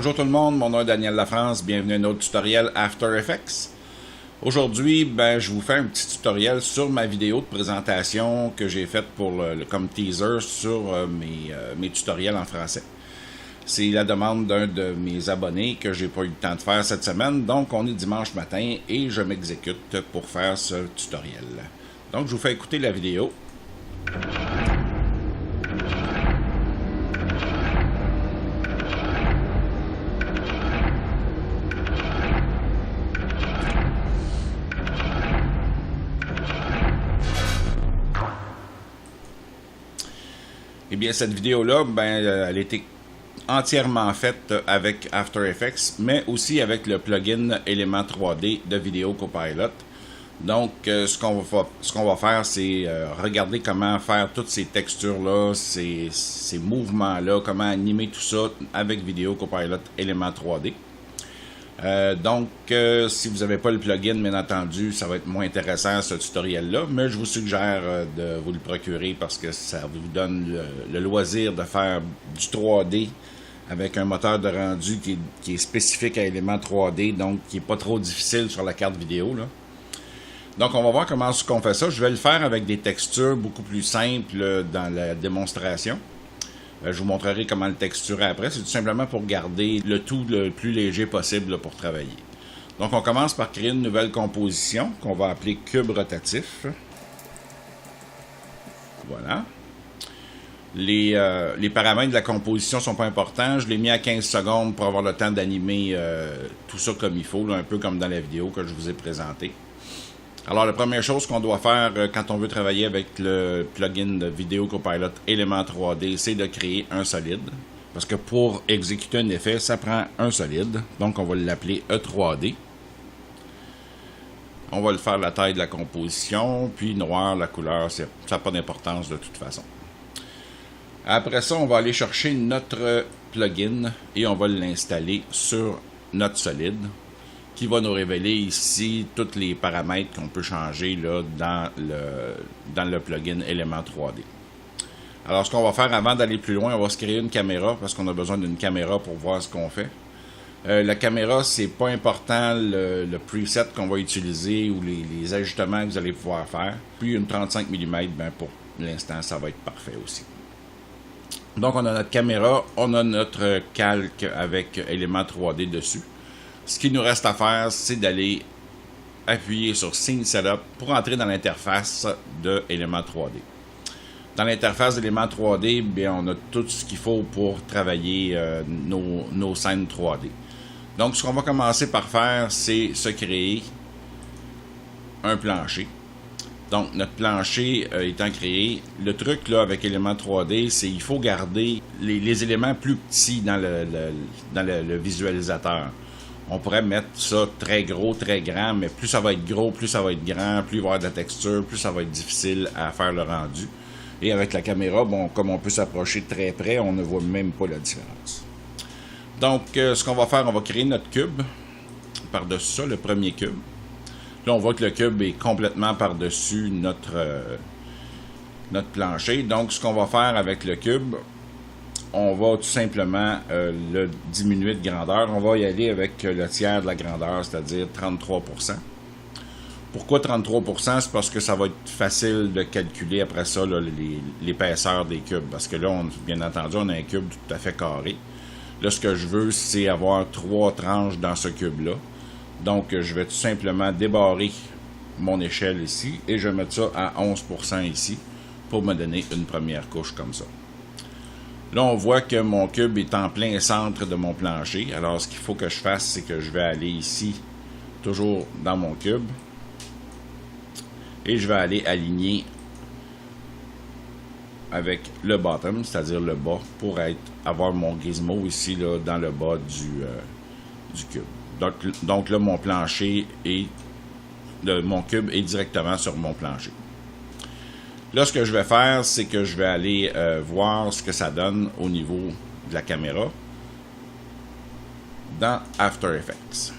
Bonjour tout le monde, mon nom est Daniel Lafrance, bienvenue à un autre tutoriel After Effects. Aujourd'hui, je vous fais un petit tutoriel sur ma vidéo de présentation que j'ai faite comme teaser sur mes tutoriels en français. C'est la demande d'un de mes abonnés que j'ai pas eu le temps de faire cette semaine, donc on est dimanche matin et je m'exécute pour faire ce tutoriel. Donc je vous fais écouter la vidéo. Eh bien, cette vidéo-là, elle a été entièrement faite avec After Effects, mais aussi avec le plugin Element 3D de Video Copilot. Donc, ce qu'on va faire, c'est regarder comment faire toutes ces textures-là, ces mouvements-là, comment animer tout ça avec Video Copilot Element 3D. Si vous n'avez pas le plugin, bien entendu, ça va être moins intéressant ce tutoriel-là, mais je vous suggère de vous le procurer parce que ça vous donne le loisir de faire du 3D avec un moteur de rendu qui est spécifique à Element 3D, donc qui n'est pas trop difficile sur la carte vidéo, là. Donc, on va voir comment on fait ça. Je vais le faire avec des textures beaucoup plus simples dans la démonstration. Je vous montrerai comment le texturer après. C'est tout simplement pour garder le tout le plus léger possible là, pour travailler. Donc, on commence par créer une nouvelle composition qu'on va appeler cube rotatif. Voilà. Les paramètres de la composition sont pas importants. Je l'ai mis à 15 secondes pour avoir le temps d'animer tout ça comme il faut, là, un peu comme dans la vidéo que je vous ai présentée. Alors, la première chose qu'on doit faire quand on veut travailler avec le plugin de Video Copilot Element 3D, c'est de créer un solide. Parce que pour exécuter un effet, ça prend un solide. Donc, on va l'appeler E3D. On va le faire la taille de la composition, puis noir, la couleur, ça n'a pas d'importance de toute façon. Après ça, on va aller chercher notre plugin et on va l'installer sur notre solide, qui va nous révéler ici tous les paramètres qu'on peut changer là, dans le plugin Element 3D. Alors, ce qu'on va faire avant d'aller plus loin, on va se créer une caméra parce qu'on a besoin d'une caméra pour voir ce qu'on fait. La caméra, c'est pas important le preset qu'on va utiliser ou les ajustements que vous allez pouvoir faire. Puis une 35 mm, pour l'instant, ça va être parfait aussi. Donc, on a notre caméra, on a notre calque avec Element 3D dessus. Ce qu'il nous reste à faire, c'est d'aller appuyer sur Scene Setup pour entrer dans l'interface de Element 3D. Dans l'interface d'Element 3D, bien, on a tout ce qu'il faut pour travailler nos scènes 3D. Donc, ce qu'on va commencer par faire, c'est se créer un plancher. Donc, notre plancher étant créé, le truc là avec Element 3D, c'est qu'il faut garder les éléments plus petits dans le visualisateur. On pourrait mettre ça très gros, très grand, mais plus ça va être gros, plus ça va être grand, plus il va y avoir de la texture, plus ça va être difficile à faire le rendu. Et avec la caméra, bon, comme on peut s'approcher très près, on ne voit même pas la différence. Donc, ce qu'on va faire, on va créer notre cube. Par-dessus ça, le premier cube. Là, on voit que le cube est complètement par-dessus notre plancher. Donc, ce qu'on va faire avec le cube, on va tout simplement le diminuer de grandeur. On va y aller avec le tiers de la grandeur, c'est-à-dire 33%. Pourquoi 33%? C'est parce que ça va être facile de calculer après ça l'épaisseur des cubes. Parce que là, bien entendu, on a un cube tout à fait carré. Là, ce que je veux, c'est avoir 3 tranches dans ce cube-là. Donc, je vais tout simplement débarrer mon échelle ici et je vais mettre ça à 11% ici pour me donner une première couche comme ça. Là, on voit que mon cube est en plein centre de mon plancher. Alors, ce qu'il faut que je fasse, c'est que je vais aller ici, toujours dans mon cube. Et je vais aller aligner avec le bottom, c'est-à-dire le bas, pour avoir mon gizmo ici, là, dans le bas du cube. Donc là, mon plancher mon cube est directement sur mon plancher. Là, ce que je vais faire, c'est que je vais aller voir ce que ça donne au niveau de la caméra dans After Effects.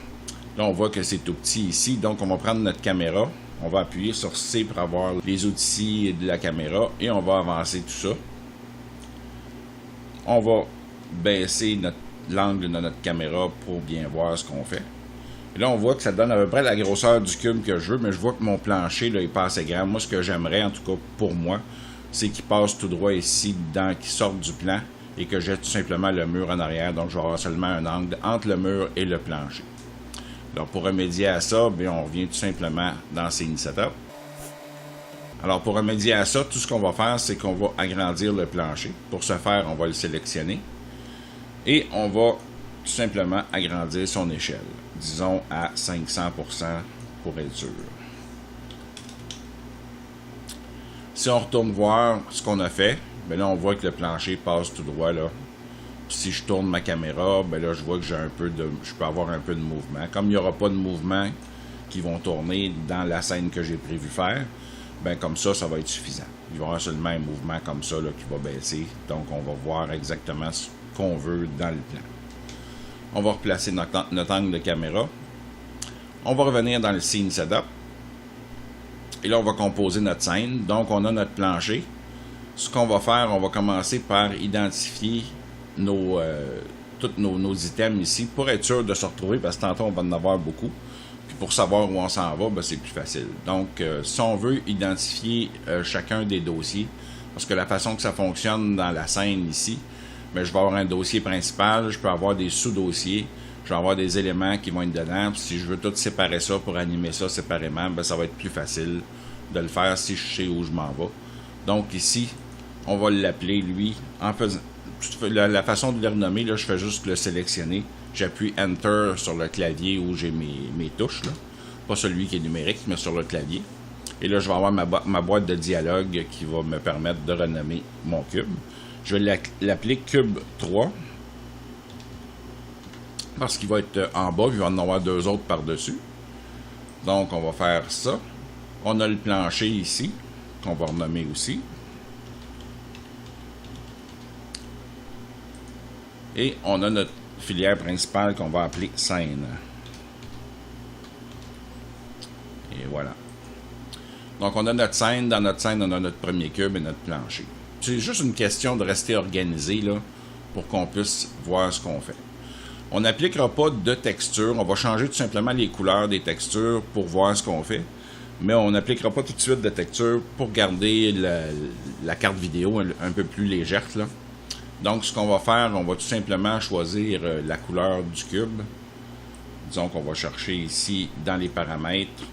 Là, on voit que c'est tout petit ici, donc on va prendre notre caméra, on va appuyer sur C pour avoir les outils de la caméra et on va avancer tout ça. On va baisser l'angle de notre caméra pour bien voir ce qu'on fait. Et là, on voit que ça donne à peu près la grosseur du cube que je veux, mais je vois que mon plancher, là, il est pas assez grand. Moi, ce que j'aimerais, en tout cas pour moi, c'est qu'il passe tout droit ici, qu'il sorte du plan, et que j'ai tout simplement le mur en arrière. Donc, je vais avoir seulement un angle entre le mur et le plancher. Alors, pour remédier à ça, bien, on revient tout simplement dans Scene Setup. Alors, pour remédier à ça, tout ce qu'on va faire, c'est qu'on va agrandir le plancher. Pour ce faire, on va le sélectionner. Et on va tout simplement agrandir son échelle. Disons à 500% pour être sûr. Si on retourne voir ce qu'on a fait, bien là, on voit que le plancher passe tout droit là. Puis si je tourne ma caméra, bien là, je vois que je peux avoir un peu de mouvement. Comme il n'y aura pas de mouvement qui vont tourner dans la scène que j'ai prévu faire, bien comme ça va être suffisant. Il va y avoir seulement un mouvement comme ça là, qui va baisser. Donc, on va voir exactement ce qu'on veut dans le plan. On va replacer notre angle de caméra. On va revenir dans le Scene Setup. Et là, on va composer notre scène. Donc, on a notre plancher. Ce qu'on va faire, on va commencer par identifier tous nos items ici pour être sûr de se retrouver, parce que tantôt, on va en avoir beaucoup. Puis pour savoir où on s'en va, ben, c'est plus facile. Donc, si on veut identifier chacun des dossiers, parce que la façon que ça fonctionne dans la scène ici, ben, je vais avoir un dossier principal, je peux avoir des sous-dossiers, je vais avoir des éléments qui vont être dedans. Puis si je veux tout séparer ça pour animer ça séparément, ben, ça va être plus facile de le faire si je sais où je m'en vais. Donc ici, on va l'appeler, lui, en faisant la façon de le renommer, là, je fais juste le sélectionner. J'appuie Enter sur le clavier où j'ai mes touches, là. Pas celui qui est numérique, mais sur le clavier. Et là, je vais avoir ma boîte de dialogue qui va me permettre de renommer mon cube. Je vais l'appeler Cube 3. Parce qu'il va être en bas, il va en avoir deux autres par-dessus. Donc, on va faire ça. On a le plancher ici, qu'on va renommer aussi. Et on a notre filière principale qu'on va appeler scène. Et voilà. Donc, on a notre scène. Dans notre scène, on a notre premier cube et notre plancher. C'est juste une question de rester organisé là, pour qu'on puisse voir ce qu'on fait. On n'appliquera pas de texture. On va changer tout simplement les couleurs des textures pour voir ce qu'on fait. Mais on n'appliquera pas tout de suite de texture pour garder la carte vidéo un peu plus légère, là. Donc, ce qu'on va faire, on va tout simplement choisir la couleur du cube. Disons qu'on va chercher ici dans les paramètres.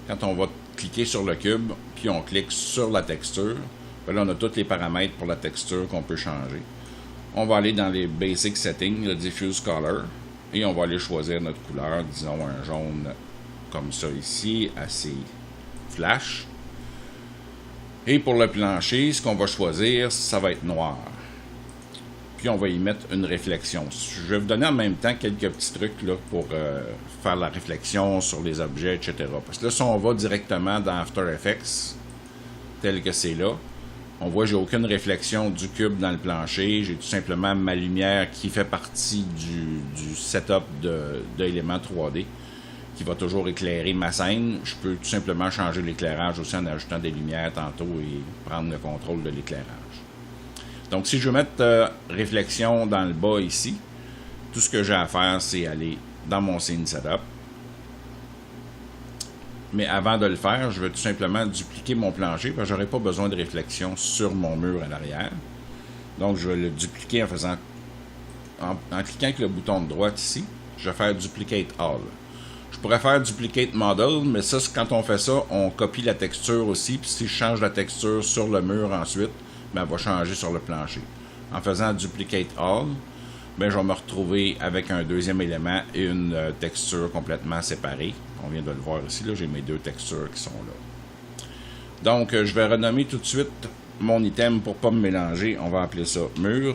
Quand on va cliquer sur le cube, puis on clique sur la texture, là, on a tous les paramètres pour la texture qu'on peut changer. On va aller dans les Basic Settings, le Diffuse Color, et on va aller choisir notre couleur, disons un jaune comme ça ici, assez flash. Et pour le plancher, ce qu'on va choisir, ça va être noir. Puis on va y mettre une réflexion. Je vais vous donner en même temps quelques petits trucs là, pour faire la réflexion sur les objets, etc. Parce que là, si on va directement dans After Effects, tel que c'est là, on voit que j'ai aucune réflexion du cube dans le plancher. J'ai tout simplement ma lumière qui fait partie du setup d'éléments 3D qui va toujours éclairer ma scène. Je peux tout simplement changer l'éclairage aussi en ajoutant des lumières tantôt et prendre le contrôle de l'éclairage. Donc, si je veux mettre réflexion dans le bas ici, tout ce que j'ai à faire, c'est aller dans mon Scene Setup. Mais avant de le faire, je vais tout simplement dupliquer mon plancher parce que je n'aurai pas besoin de réflexion sur mon mur à l'arrière. Donc, je vais le dupliquer en cliquant avec le bouton de droite ici. Je vais faire Duplicate All. Je pourrais faire Duplicate Model, mais ça, quand on fait ça, on copie la texture aussi. Puis si je change la texture sur le mur ensuite, bien, elle va changer sur le plancher. En faisant Duplicate All, bien, je vais me retrouver avec un deuxième élément et une texture complètement séparée. On vient de le voir ici, là, j'ai mes deux textures qui sont là. Donc, je vais renommer tout de suite mon item pour ne pas me mélanger. On va appeler ça mur.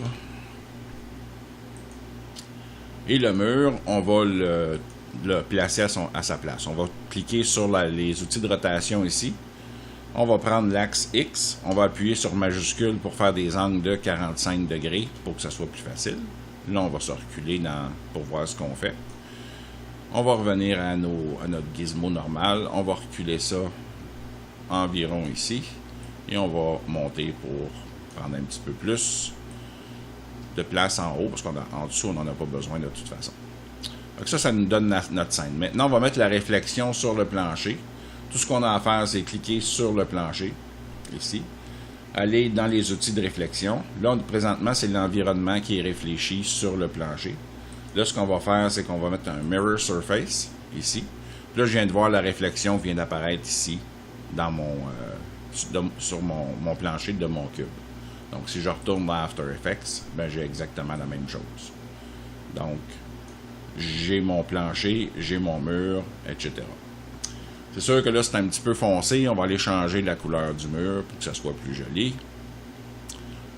Et le mur, on va le placer à sa place. On va cliquer sur les outils de rotation ici. On va prendre l'axe X. On va appuyer sur majuscule pour faire des angles de 45 degrés pour que ça soit plus facile. Là, on va se reculer pour voir ce qu'on fait. On va revenir à notre gizmo normal. On va reculer ça environ ici. Et on va monter pour prendre un petit peu plus de place en haut, parce qu'en dessous, on n'en a pas besoin de toute façon. Donc ça nous donne notre scène. Maintenant, on va mettre la réflexion sur le plancher. Tout ce qu'on a à faire, c'est cliquer sur le plancher, ici. Aller dans les outils de réflexion. Là, présentement, c'est l'environnement qui est réfléchi sur le plancher. Là, ce qu'on va faire, c'est qu'on va mettre un Mirror Surface, ici. Puis là, je viens de voir la réflexion qui vient d'apparaître ici, dans sur mon plancher de mon cube. Donc, si je retourne dans After Effects, ben, j'ai exactement la même chose. Donc, j'ai mon plancher, j'ai mon mur, etc. C'est sûr que là, c'est un petit peu foncé. On va aller changer la couleur du mur pour que ça soit plus joli.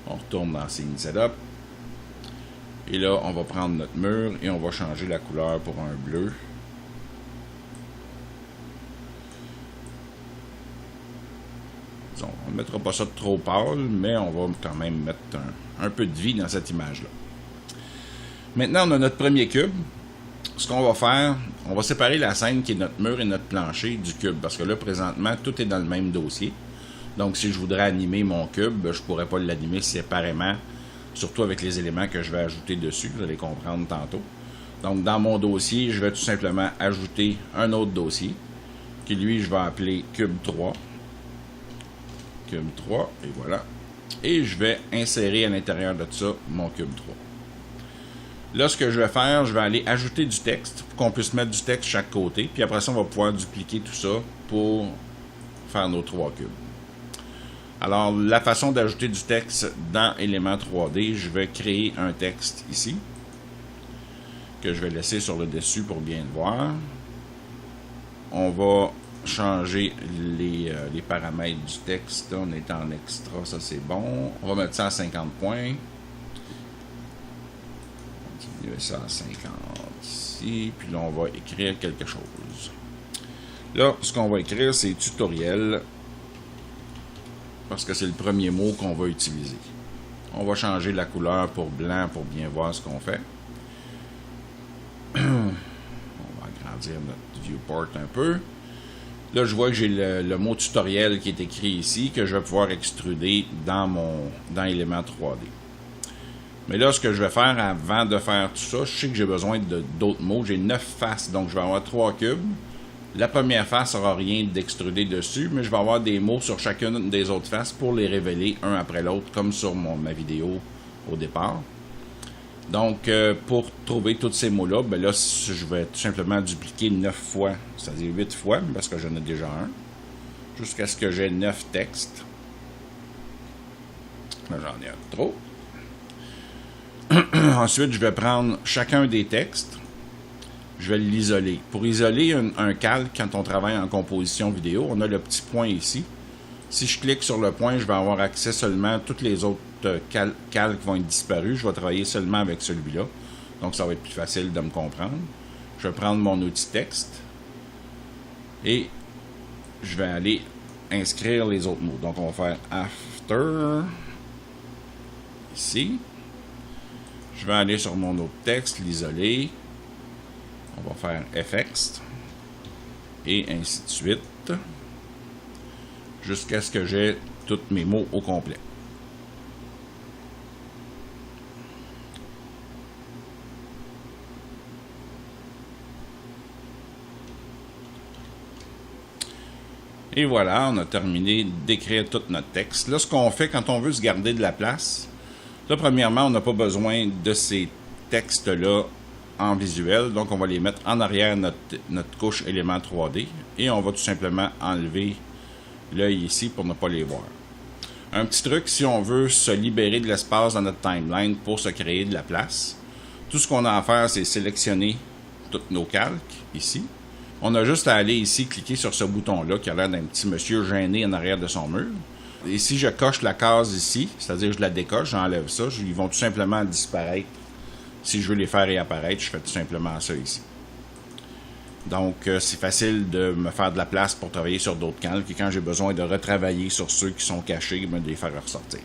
On retourne dans Scene Setup. Et là, on va prendre notre mur et on va changer la couleur pour un bleu. Disons, on ne mettra pas ça trop pâle, mais on va quand même mettre un peu de vie dans cette image-là. Maintenant, on a notre premier cube. Ce qu'on va faire, on va séparer la scène qui est notre mur et notre plancher du cube. Parce que là, présentement, tout est dans le même dossier. Donc, si je voudrais animer mon cube, je ne pourrais pas l'animer séparément. Surtout avec les éléments que je vais ajouter dessus. Vous allez comprendre tantôt. Donc, dans mon dossier, je vais tout simplement ajouter un autre dossier. Qui, lui, je vais appeler cube 3. Cube 3, et voilà. Et je vais insérer à l'intérieur de ça mon cube 3. Là, ce que je vais faire, je vais aller ajouter du texte pour qu'on puisse mettre du texte de chaque côté. Puis après ça, on va pouvoir dupliquer tout ça pour faire nos 3 cubes. Alors, la façon d'ajouter du texte dans Élément 3D, je vais créer un texte ici, que je vais laisser sur le dessus pour bien le voir. On va changer les paramètres du texte. On est en extra, ça c'est bon. On va mettre ça à 50 points. On va ça à 50 ici. Puis là, on va écrire quelque chose. Là, ce qu'on va écrire, c'est tutoriel. Parce que c'est le premier mot qu'on va utiliser. On va changer la couleur pour blanc pour bien voir ce qu'on fait. On va agrandir notre viewport un peu. Là, je vois que j'ai le mot tutoriel qui est écrit ici, que je vais pouvoir extruder dans Élément 3D. Mais là, ce que je vais faire avant de faire tout ça, je sais que j'ai besoin d'autres mots. J'ai 9 faces, donc je vais avoir 3 cubes. La première face n'aura rien d'extrudé dessus, mais je vais avoir des mots sur chacune des autres faces pour les révéler un après l'autre, comme sur ma vidéo au départ. Donc, pour trouver tous ces mots-là, ben là, je vais tout simplement dupliquer 9 fois, c'est-à-dire 8 fois, parce que j'en ai déjà un, jusqu'à ce que j'ai 9 textes. Là, j'en ai un trop. Ensuite, je vais prendre chacun des textes. Je vais l'isoler. Pour isoler un calque, quand on travaille en composition vidéo, on a le petit point ici. Si je clique sur le point, je vais avoir accès seulement à toutes les autres calques vont être disparus. Je vais travailler seulement avec celui-là. Donc, ça va être plus facile de me comprendre. Je vais prendre mon outil texte et je vais aller inscrire les autres mots. Donc, on va faire after ici. Je vais aller sur mon autre texte, l'isoler. On va faire FX et ainsi de suite jusqu'à ce que j'ai tous mes mots au complet. Et voilà, on a terminé d'écrire tout notre texte. Là, ce qu'on fait quand on veut se garder de la place, là, premièrement, on n'a pas besoin de ces textes-là en visuel, donc on va les mettre en arrière notre couche élément 3D et on va tout simplement enlever l'œil ici pour ne pas les voir. Un petit truc, si on veut se libérer de l'espace dans notre timeline pour se créer de la place, tout ce qu'on a à faire, c'est sélectionner tous nos calques ici. On a juste à aller ici, cliquer sur ce bouton-là qui a l'air d'un petit monsieur gêné en arrière de son mur. Et si je coche la case ici, c'est-à-dire je la décoche, j'enlève ça, ils vont tout simplement disparaître. Si je veux les faire réapparaître, je fais tout simplement ça ici. Donc, c'est facile de me faire de la place pour travailler sur d'autres calques. Et quand j'ai besoin de retravailler sur ceux qui sont cachés, de les faire ressortir.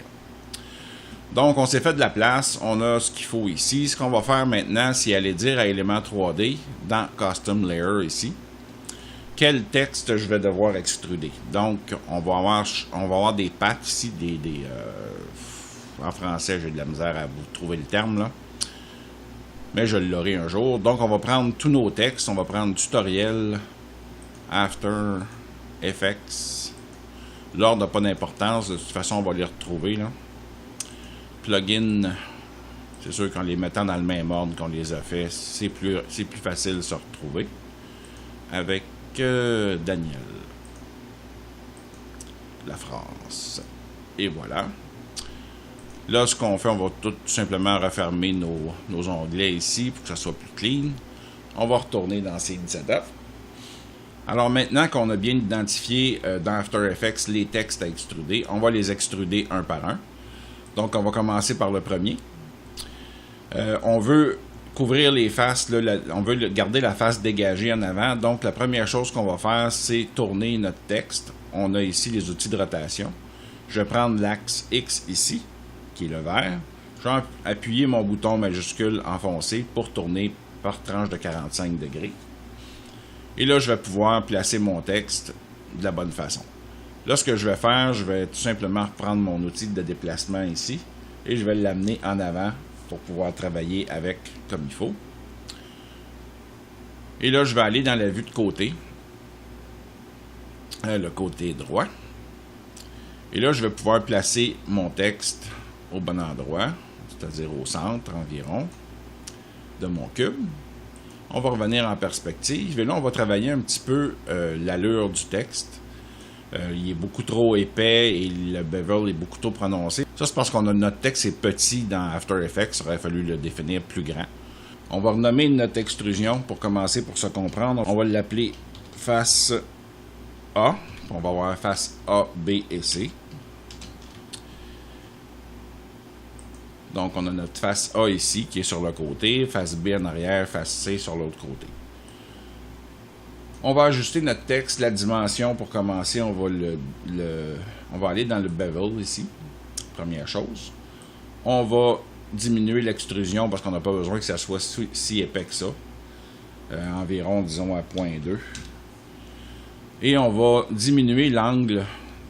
Donc, on s'est fait de la place. On a ce qu'il faut ici. Ce qu'on va faire maintenant, c'est aller dire à Élément 3D, dans Custom Layer ici, quel texte je vais devoir extruder. Donc, on va avoir des pattes ici, En français, j'ai de la misère à vous trouver le terme, là. Mais je l'aurai un jour. Donc, on va prendre tous nos textes. On va prendre tutoriel, After Effects. L'ordre n'a pas d'importance. De toute façon, on va les retrouver, là. Plugin. C'est sûr qu'en les mettant dans le même ordre qu'on les a fait, c'est plus facile de se retrouver. Avec Daniel. La France. Et voilà. Là, ce qu'on fait, on va tout simplement refermer nos onglets ici pour que ça soit plus clean. On va retourner dans Scene Setup. Alors maintenant qu'on a bien identifié dans After Effects les textes à extruder, on va les extruder un par un. Donc on va commencer par le premier. On veut couvrir les faces, là, on veut garder la face dégagée en avant. Donc la première chose qu'on va faire, c'est tourner notre texte. On a ici les outils de rotation. Je vais prendre l'axe X ici, qui est le vert. Je vais appuyer mon bouton majuscule enfoncé pour tourner par tranche de 45 degrés. Et là, je vais pouvoir placer mon texte de la bonne façon. Là, ce que je vais faire, je vais tout simplement reprendre mon outil de déplacement ici et je vais l'amener en avant pour pouvoir travailler avec comme il faut. Et là, je vais aller dans la vue de côté, le côté droit. Et là, je vais pouvoir placer mon texte au bon endroit, c'est-à-dire au centre environ de mon cube. On va revenir en perspective et là, on va travailler un petit peu l'allure du texte. Il est beaucoup trop épais et le bevel est beaucoup trop prononcé. Ça, c'est parce qu'on a notre texte est petit dans After Effects. Il aurait fallu le définir plus grand. On va renommer notre extrusion pour commencer, pour se comprendre. On va l'appeler face A. On va avoir face A, B et C. Donc, on a notre face A ici qui est sur le côté, face B en arrière, face C sur l'autre côté. On va ajuster notre texte, la dimension pour commencer. On va aller dans le bevel ici, première chose. On va diminuer l'extrusion parce qu'on n'a pas besoin que ça soit si épais que ça. Environ, disons, à 0.2. Et on va diminuer l'angle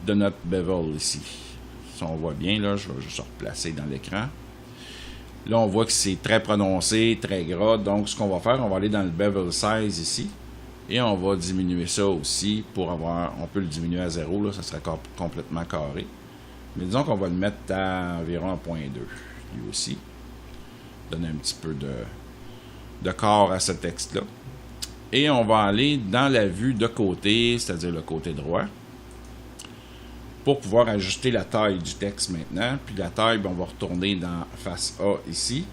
de notre bevel ici. Si on voit bien, là, je vais juste replacer dans l'écran. Là, on voit que c'est très prononcé, très gras. Donc, ce qu'on va faire, on va aller dans le bevel size ici. Et on va diminuer ça aussi pour avoir... On peut le diminuer à 0, là, ça serait complètement carré. Mais disons qu'on va le mettre à environ 0.2, lui aussi. Donner un petit peu de corps à ce texte-là. Et on va aller dans la vue de côté, c'est-à-dire le côté droit, pour pouvoir ajuster la taille du texte maintenant. Puis la taille, on va retourner dans face A ici.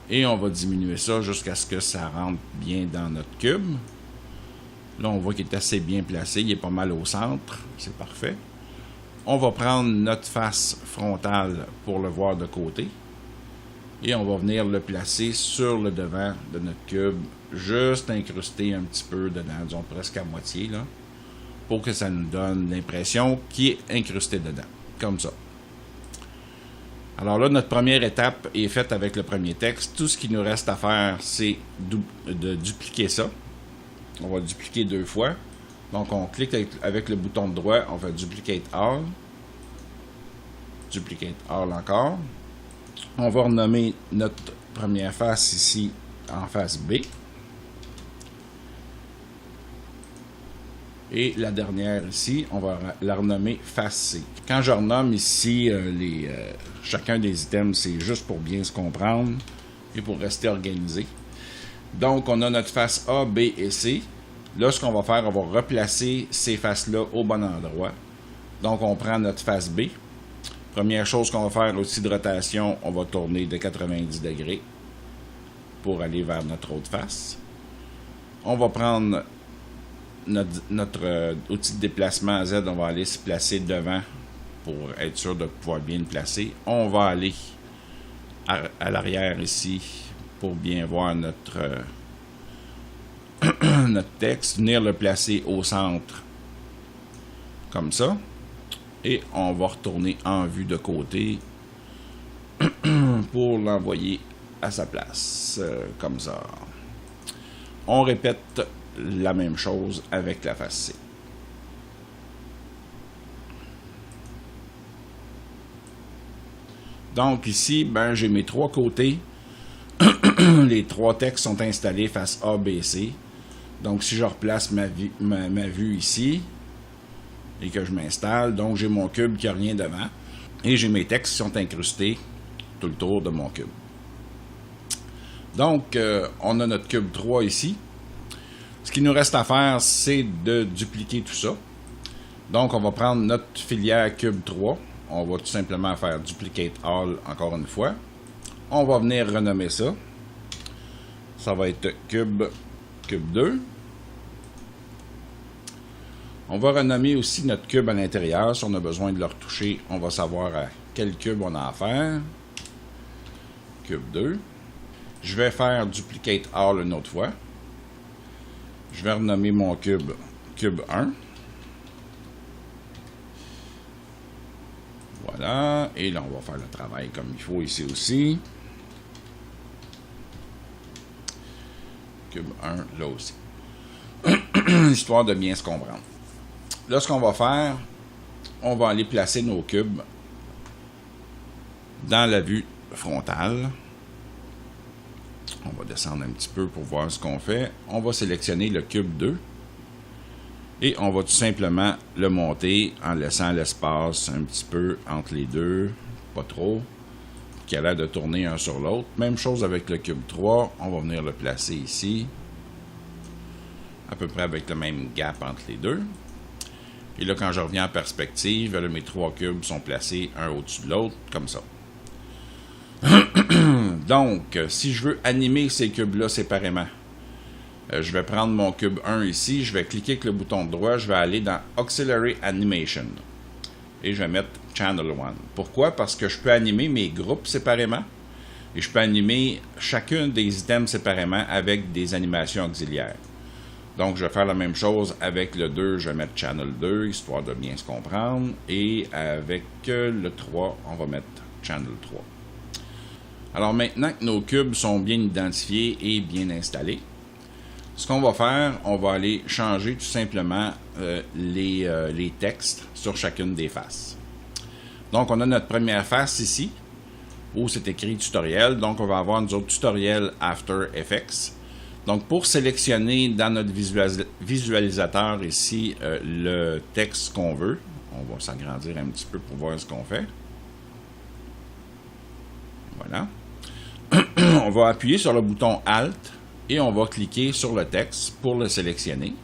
Et on va diminuer ça jusqu'à ce que ça rentre bien dans notre cube. Là, on voit qu'il est assez bien placé. Il est pas mal au centre. C'est parfait. On va prendre notre face frontale pour le voir de côté. Et on va venir le placer sur le devant de notre cube. Juste incruster un petit peu dedans, disons presque à moitié, là, pour que ça nous donne l'impression qu'il est incrusté dedans, comme ça. Alors là, notre première étape est faite avec le premier texte. Tout ce qu'il nous reste à faire, c'est de dupliquer ça. On va dupliquer 2 fois. Donc, on clique avec le bouton droit, on va Duplicate All. Duplicate All encore. On va renommer notre première face ici en face B. Et la dernière ici, on va la renommer face C. Quand je renomme ici chacun des items, c'est juste pour bien se comprendre et pour rester organisé. Donc, on a notre face A, B et C. Là, ce qu'on va faire, on va replacer ces faces-là au bon endroit. Donc, on prend notre face B. Première chose qu'on va faire, outil de rotation, on va tourner de 90 degrés pour aller vers notre autre face. On va prendre notre outil de déplacement Z, on va aller se placer devant pour être sûr de pouvoir bien le placer. On va aller à l'arrière ici pour bien voir notre texte, venir le placer au centre comme ça. Et on va retourner en vue de côté pour l'envoyer à sa place, comme ça. On répète la même chose avec la face C. Donc ici, ben, j'ai mes trois côtés. Les trois textes sont installés face A, B, C. Donc si je replace ma vue ici et que je m'installe, donc j'ai mon cube qui n'a rien devant. Et j'ai mes textes qui sont incrustés tout le tour de mon cube. Donc, on a notre cube 3 ici. Ce qu'il nous reste à faire, c'est de dupliquer tout ça. Donc, on va prendre notre filière cube 3. On va tout simplement faire duplicate all encore une fois. On va venir renommer ça. Ça va être cube 2. On va renommer aussi notre cube à l'intérieur. Si on a besoin de le retoucher, on va savoir à quel cube on a affaire. Cube 2. Je vais faire duplicate all une autre fois. Je vais renommer mon cube 1. Voilà. Et là, on va faire le travail comme il faut ici aussi. Cube 1, là aussi. Histoire de bien se comprendre. Là, ce qu'on va faire, on va aller placer nos cubes dans la vue frontale. On va descendre un petit peu pour voir ce qu'on fait. On va sélectionner le cube 2 et on va tout simplement le monter en laissant l'espace un petit peu entre les deux, pas trop, qui a l'air de tourner un sur l'autre. Même chose avec le cube 3, on va venir le placer ici, à peu près avec le même gap entre les deux. Et là, quand je reviens en perspective, là, mes trois cubes sont placés un au-dessus de l'autre, comme ça. Donc, si je veux animer ces cubes-là séparément, je vais prendre mon cube 1 ici, je vais cliquer avec le bouton droit, je vais aller dans Auxiliary Animation et je vais mettre Channel 1. Pourquoi? Parce que je peux animer mes groupes séparément et je peux animer chacun des items séparément avec des animations auxiliaires. Donc, je vais faire la même chose avec le 2, je vais mettre Channel 2, histoire de bien se comprendre. Et avec le 3, on va mettre Channel 3. Alors, maintenant que nos cubes sont bien identifiés et bien installés, ce qu'on va faire, on va aller changer tout simplement les textes sur chacune des faces. Donc, on a notre première face ici, où c'est écrit tutoriel. Donc, on va avoir nous autres tutoriel After Effects. Donc, pour sélectionner dans notre visualisateur ici le texte qu'on veut, on va s'agrandir un petit peu pour voir ce qu'on fait. Voilà. On va appuyer sur le bouton Alt et on va cliquer sur le texte pour le sélectionner.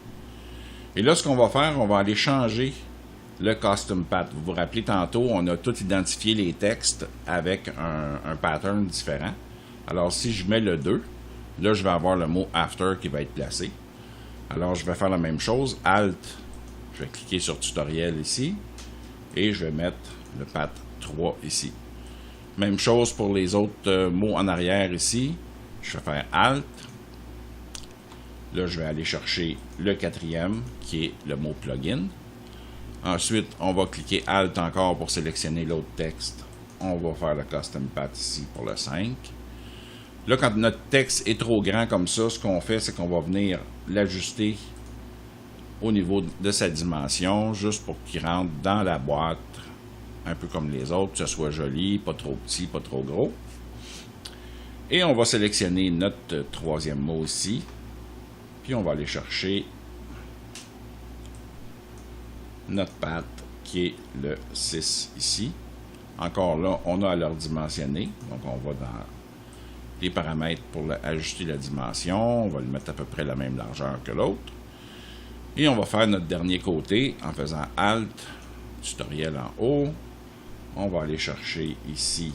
Et là, ce qu'on va faire, on va aller changer le Custom Path. Vous vous rappelez tantôt, on a tout identifié les textes avec un pattern différent. Alors, si je mets le 2, là, je vais avoir le mot After qui va être placé. Alors, je vais faire la même chose. Alt, je vais cliquer sur Tutoriel ici. Et je vais mettre le path 3 ici. Même chose pour les autres mots en arrière ici. Je vais faire Alt. Là, je vais aller chercher le quatrième, qui est le mot Plugin. Ensuite, on va cliquer Alt encore pour sélectionner l'autre texte. On va faire le Custom Path ici pour le 5. Là, quand notre texte est trop grand comme ça, ce qu'on fait, c'est qu'on va venir l'ajuster au niveau de sa dimension, juste pour qu'il rentre dans la boîte, un peu comme les autres, que ce soit joli, pas trop petit, pas trop gros. Et on va sélectionner notre troisième mot ici, puis on va aller chercher notre path qui est le 6 ici. Encore là, on a à leur dimensionner, donc on va dans les paramètres pour ajuster la dimension, on va le mettre à peu près la même largeur que l'autre. Et on va faire notre dernier côté en faisant Alt, tutoriel en haut. On va aller chercher ici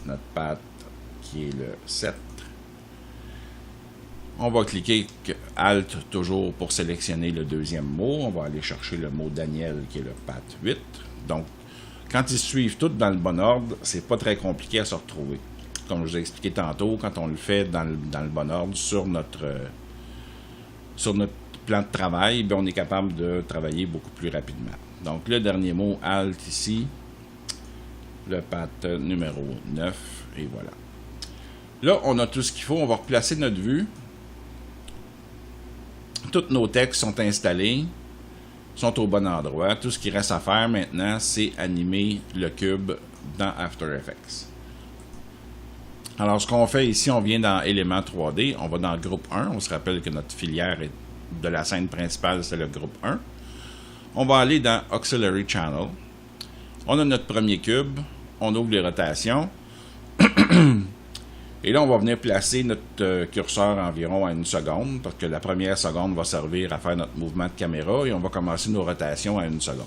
notre path qui est le 7. On va cliquer Alt toujours pour sélectionner le deuxième mot. On va aller chercher le mot Daniel qui est le path 8. Donc, quand ils suivent tous dans le bon ordre, c'est pas très compliqué à se retrouver. Comme je vous ai expliqué tantôt, quand on le fait dans le bon ordre sur notre plan de travail, bien, on est capable de travailler beaucoup plus rapidement. Donc, le dernier mot, Alt ici, le path numéro 9, et voilà. Là, on a tout ce qu'il faut. On va replacer notre vue. Tous nos textes sont installés, sont au bon endroit. Tout ce qui reste à faire maintenant, c'est animer le cube dans After Effects. Alors, ce qu'on fait ici, on vient dans Éléments 3D, on va dans Groupe 1. On se rappelle que notre filière de la scène principale, c'est le Groupe 1. On va aller dans Auxiliary Channel. On a notre premier cube, on ouvre les rotations. Et là, on va venir placer notre curseur environ à 1 seconde, parce que la première seconde va servir à faire notre mouvement de caméra, et on va commencer nos rotations à 1 seconde.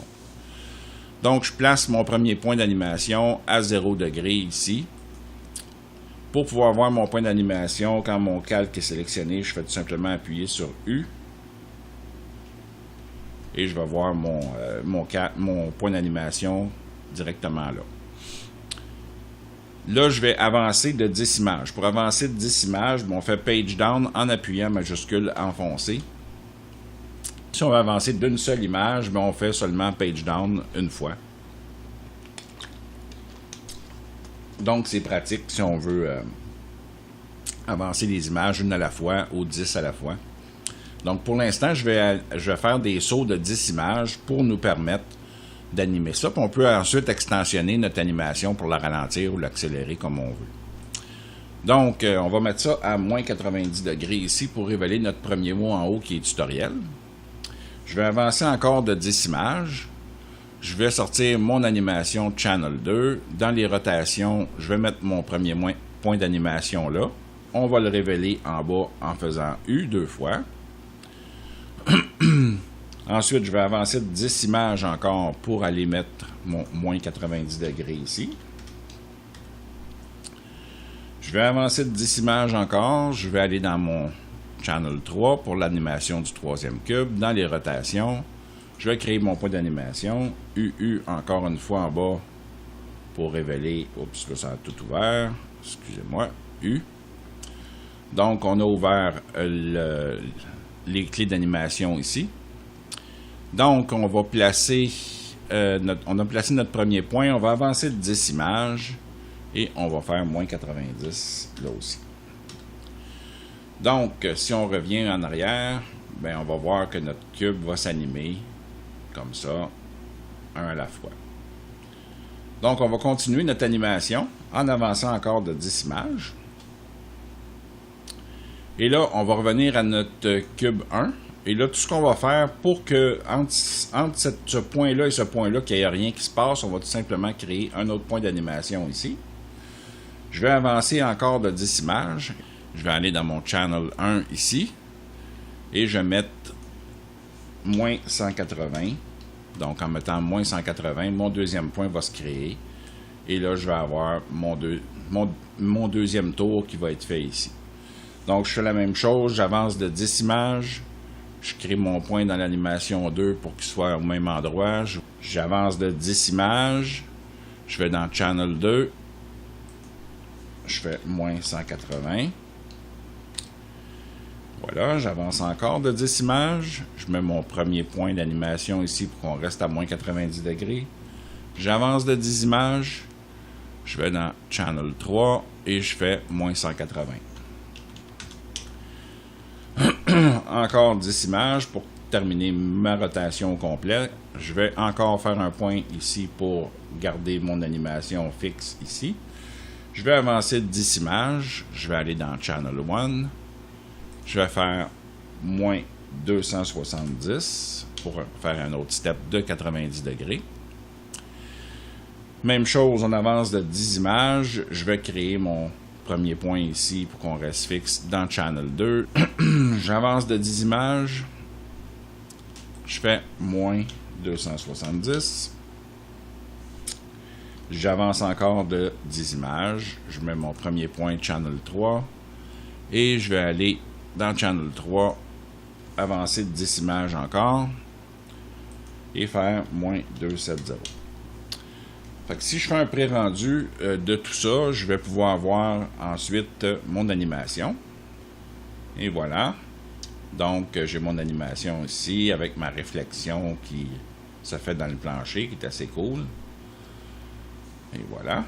Donc, je place mon premier point d'animation à 0 degré ici. Pour pouvoir voir mon point d'animation, quand mon calque est sélectionné, je fais tout simplement appuyer sur U. Et je vais voir mon point d'animation directement là. Là, je vais avancer de 10 images. Pour avancer de 10 images, on fait Page Down en appuyant majuscule enfoncé. Si on veut avancer d'une seule image, on fait seulement Page Down une fois. Donc, c'est pratique si on veut avancer les images une à la fois ou 10 à la fois. Donc, pour l'instant, je vais faire des sauts de 10 images pour nous permettre d'animer ça. Puis on peut ensuite extensionner notre animation pour la ralentir ou l'accélérer comme on veut. Donc, on va mettre ça à moins 90 degrés ici pour révéler notre premier mot en haut qui est tutoriel. Je vais avancer encore de 10 images. Je vais sortir mon animation Channel 2. Dans les rotations, je vais mettre mon premier point d'animation là. On va le révéler en bas en faisant U 2 fois. Ensuite, je vais avancer de 10 images encore pour aller mettre mon moins 90 degrés ici. Je vais avancer de 10 images encore. Je vais aller dans mon Channel 3 pour l'animation du troisième cube. Dans les rotations, je vais créer mon point d'animation. UU encore une fois en bas pour révéler. Oups, là ça a tout ouvert. Excusez-moi. U. Donc, on a ouvert les clés d'animation ici. Donc, on va placer, on a placé notre premier point. On va avancer de 10 images et on va faire moins 90 là aussi. Donc, si on revient en arrière, ben, on va voir que notre cube va s'animer comme ça, un à la fois. Donc, on va continuer notre animation en avançant encore de 10 images. Et là, on va revenir à notre cube 1. Et là, tout ce qu'on va faire pour que, entre ce point-là et ce point-là, qu'il n'y ait rien qui se passe, on va tout simplement créer un autre point d'animation ici. Je vais avancer encore de 10 images. Je vais aller dans mon Channel 1 ici. Et je vais mettre moins 180. Donc, en mettant moins 180, mon deuxième point va se créer. Et là, je vais avoir mon deuxième tour qui va être fait ici. Donc, je fais la même chose. J'avance de 10 images. Je crée mon point dans l'animation 2 pour qu'il soit au même endroit. J'avance de 10 images. Je vais dans Channel 2. Je fais moins 180. Voilà, j'avance encore de 10 images. Je mets mon premier point d'animation ici pour qu'on reste à moins 90 degrés. J'avance de 10 images. Je vais dans Channel 3 et je fais moins 180. Encore 10 images pour terminer ma rotation au complet. Je vais encore faire un point ici pour garder mon animation fixe ici. Je vais avancer de 10 images. Je vais aller dans Channel 1. Je vais faire moins 270 pour faire un autre step de 90 degrés. Même chose, on avance de 10 images. Je vais créer mon premier point ici pour qu'on reste fixe dans Channel 2. J'avance de 10 images. Je fais moins 270. J'avance encore de 10 images. Je mets mon premier point Channel 3. Et je vais aller dans Channel 3, avancer de 10 images encore. Et faire moins 270. Fait que si je fais un pré-rendu de tout ça, je vais pouvoir voir ensuite mon animation. Et voilà. Donc, j'ai mon animation ici avec ma réflexion qui se fait dans le plancher, qui est assez cool. Et voilà.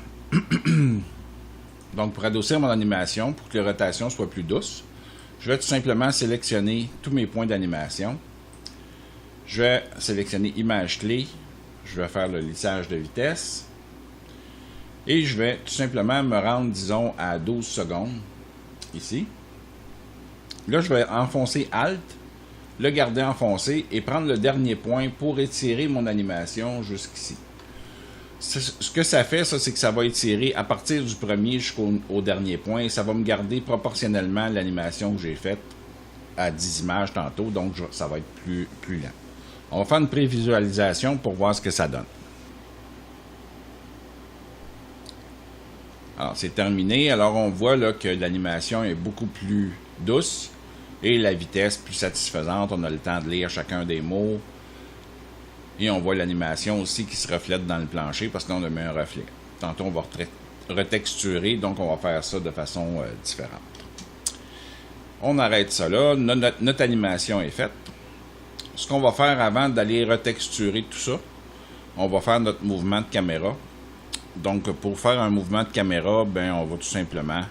Donc, pour adoucir mon animation, pour que les rotations soient plus douces, je vais tout simplement sélectionner tous mes points d'animation. Je vais sélectionner Image clé. Je vais faire le lissage de vitesse. Et je vais tout simplement me rendre, disons, à 12 secondes, ici. Là, je vais enfoncer Alt, le garder enfoncé et prendre le dernier point pour étirer mon animation jusqu'ici. Ce que ça fait, ça, c'est que ça va étirer à partir du premier jusqu'au dernier point. Et ça va me garder proportionnellement l'animation que j'ai faite à 10 images tantôt. Donc, ça va être plus lent. On va faire une prévisualisation pour voir ce que ça donne. Alors, c'est terminé. Alors, on voit là que l'animation est beaucoup plus douce et la vitesse plus satisfaisante. On a le temps de lire chacun des mots. Et on voit l'animation aussi qui se reflète dans le plancher parce que là, on a mis un reflet. Tantôt, on va retexturer, donc on va faire ça de façon différente. On arrête ça là. Notre animation est faite. Ce qu'on va faire avant d'aller retexturer tout ça, on va faire notre mouvement de caméra. Donc, pour faire un mouvement de caméra, ben, on va tout simplement,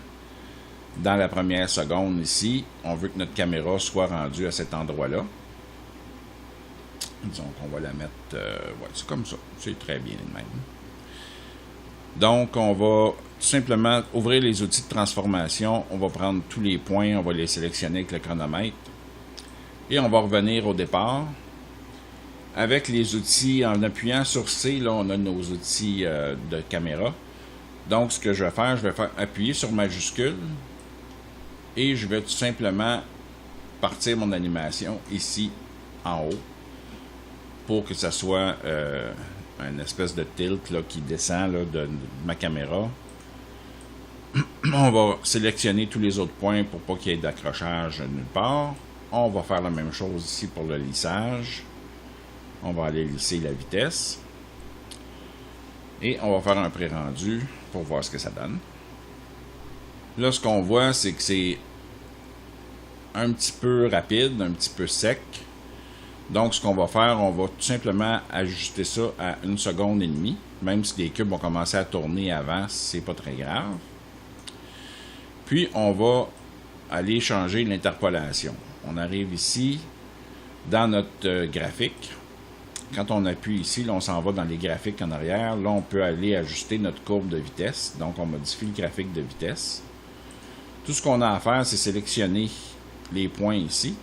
dans la première seconde ici, on veut que notre caméra soit rendue à cet endroit-là. Disons qu'on va la mettre... ouais, c'est comme ça. C'est très bien de même. Donc, on va tout simplement ouvrir les outils de transformation. On va prendre tous les points, on va les sélectionner avec le chronomètre. Et on va revenir au départ. Avec les outils, en appuyant sur C, là, on a nos outils de caméra. Donc, ce que je vais faire appuyer sur majuscule. Et je vais tout simplement partir mon animation ici, en haut. Pour que ça soit une espèce de tilt là, qui descend là, de ma caméra. On va sélectionner tous les autres points pour pas qu'il y ait d'accrochage nulle part. On va faire la même chose ici pour le lissage. On va aller lisser la vitesse. Et on va faire un pré-rendu pour voir ce que ça donne. Là, ce qu'on voit, c'est que c'est un petit peu rapide, un petit peu sec. Donc, ce qu'on va faire, on va tout simplement ajuster ça à 1,5 seconde. Même si les cubes ont commencé à tourner avant, c'est pas très grave. Puis, on va aller changer l'interpolation. On arrive ici, dans notre graphique. Quand on appuie ici, là, on s'en va dans les graphiques en arrière. Là, on peut aller ajuster notre courbe de vitesse. Donc, on modifie le graphique de vitesse. Tout ce qu'on a à faire, c'est sélectionner les points ici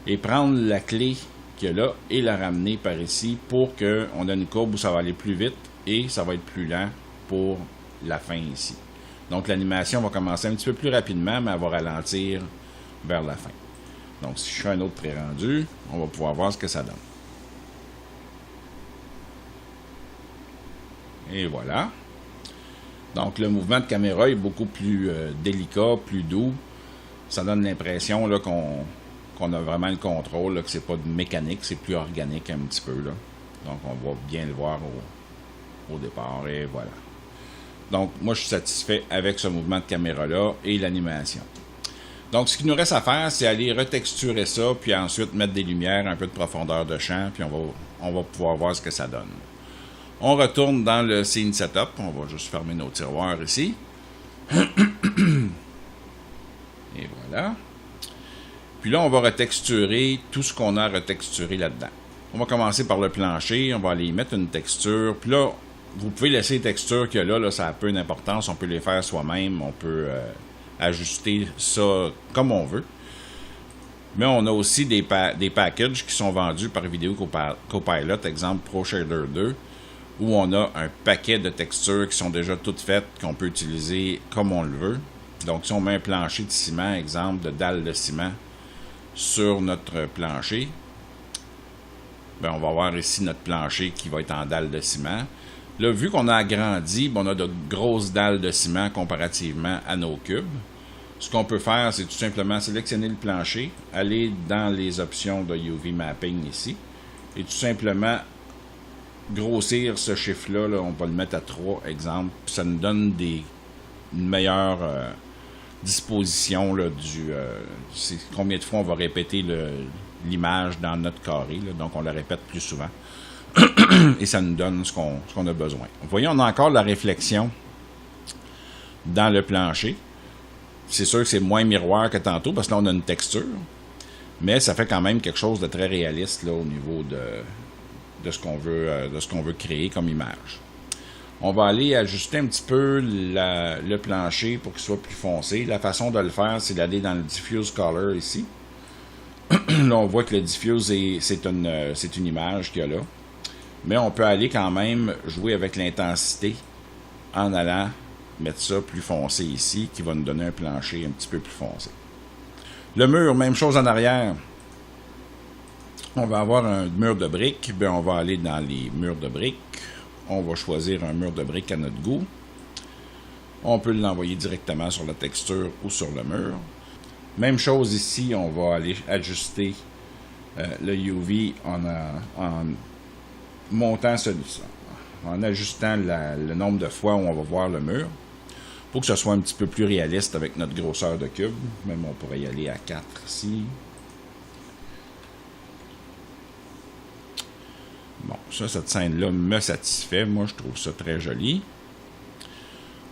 et prendre la clé qu'il y a là et la ramener par ici pour qu'on ait une courbe où ça va aller plus vite et ça va être plus lent pour la fin ici. Donc, l'animation va commencer un petit peu plus rapidement, mais elle va ralentir vers la fin. Donc, si je fais un autre pré-rendu, on va pouvoir voir ce que ça donne. Et voilà. Donc, le mouvement de caméra est beaucoup plus délicat, plus doux. Ça donne l'impression qu'on a vraiment le contrôle, là, que c'est pas de mécanique, c'est plus organique un petit peu. Là. Donc, on va bien le voir au départ. Et voilà. Donc, moi, je suis satisfait avec ce mouvement de caméra-là et l'animation. Donc, ce qu'il nous reste à faire, c'est aller retexturer ça, puis ensuite mettre des lumières, un peu de profondeur de champ, puis on va pouvoir voir ce que ça donne. On retourne dans le Scene Setup. On va juste fermer nos tiroirs ici. Et voilà. Puis là, on va retexturer tout ce qu'on a retexturé là-dedans. On va commencer par le plancher. On va aller y mettre une texture. Puis là, vous pouvez laisser les textures qu'il y a là, ça a peu d'importance. On peut les faire soi-même. On peut ajuster ça comme on veut. Mais on a aussi des packages qui sont vendus par Video Copilot, exemple ProShader 2, où on a un paquet de textures qui sont déjà toutes faites, qu'on peut utiliser comme on le veut. Donc, si on met un plancher de ciment, exemple de dalle de ciment, sur notre plancher, ben, on va voir ici notre plancher qui va être en dalle de ciment. Là, vu qu'on a agrandi, ben, on a de grosses dalles de ciment comparativement à nos cubes. Ce qu'on peut faire, c'est tout simplement sélectionner le plancher, aller dans les options de UV Mapping ici, et tout simplement grossir ce chiffre-là, là, on va le mettre à 3, exemple, puis ça nous donne une meilleure disposition là, c'est combien de fois on va répéter l'image dans notre carré, là, donc on la répète plus souvent, et ça nous donne ce qu'on a besoin. Vous voyez, on a encore la réflexion dans le plancher. C'est sûr que c'est moins miroir que tantôt, parce que là, on a une texture, mais ça fait quand même quelque chose de très réaliste là, au niveau de ce qu'on veut créer comme image. On va aller ajuster un petit peu le plancher pour qu'il soit plus foncé. La façon de le faire, c'est d'aller dans le Diffuse Color ici. Là, on voit que le Diffuse, c'est une image qu'il y a là. Mais on peut aller quand même jouer avec l'intensité en allant mettre ça plus foncé ici, qui va nous donner un plancher un petit peu plus foncé. Le mur, même chose en arrière. On va avoir un mur de briques. Bien, on va aller dans les murs de briques. On va choisir un mur de briques à notre goût. On peut l'envoyer directement sur la texture ou sur le mur. Même chose ici, on va aller ajuster le UV en montant celui-ci, en ajustant le nombre de fois où on va voir le mur, pour que ce soit un petit peu plus réaliste avec notre grosseur de cube. Même on pourrait y aller à 4 ici. Bon, ça, cette scène-là me satisfait. Moi, je trouve ça très joli.